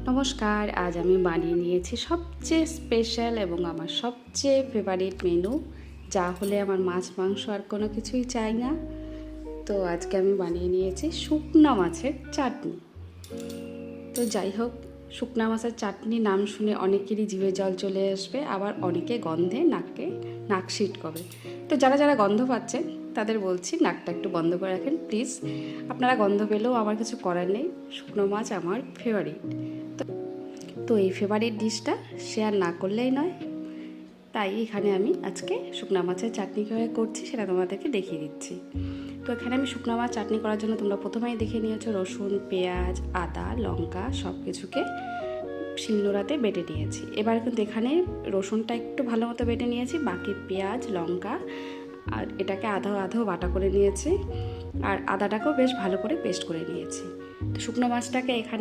নমস্কার, আজ আমি বানিয়ে নিয়েছি সবচেয়ে স্পেশাল এবং আমার সবচেয়ে ফেভারিট মেনু, যা হলে আমার মাছ মাংস আর কোনো কিছুই চাই না। তো আজকে আমি বানিয়ে নিয়েছি শুকনা মাছের চাটনি। তো যাই হোক, শুকনা মাছের চাটনি নাম শুনে অনেকেরই জিভে জল চলে আসবে, আবার অনেকে গন্ধে নাক ছিটকাবে। তো যারা যারা গন্ধ পাচ্ছেন তাদের বলছি নাকটা একটু বন্ধ করে রাখেন প্লিজ। আপনারা গন্ধ পেলেও আমার কিছু করার নেই, শুকনো মাছ আমার ফেভারিট। তো এই ফেভারিট ডিশটা শেয়ার না করলেই নয়, তাই এখানে আমি আজকে শুকনা মাছের চাটনি কীভাবে করছি সেটা তোমাদেরকে দেখিয়ে দিচ্ছি। তো এখানে আমি শুকনা মাছ চাটনি করার জন্য তোমরা প্রথমেই দেখে নিয়েছো রসুন, পেঁয়াজ, আদা, লঙ্কা সব কিছুকে শিলনোড়াতে বেটে নিয়েছি। এবার কিন্তু এখানে রসুনটা একটু ভালো মতো বেটে নিয়েছি, বাকি পেঁয়াজ, লঙ্কা আর এটাকে আধো আধো বাটা করে নিয়েছি, আর আদাটাকেও বেশ ভালো করে পেস্ট করে নিয়েছি। তো শুকনো মাছটাকে এখানে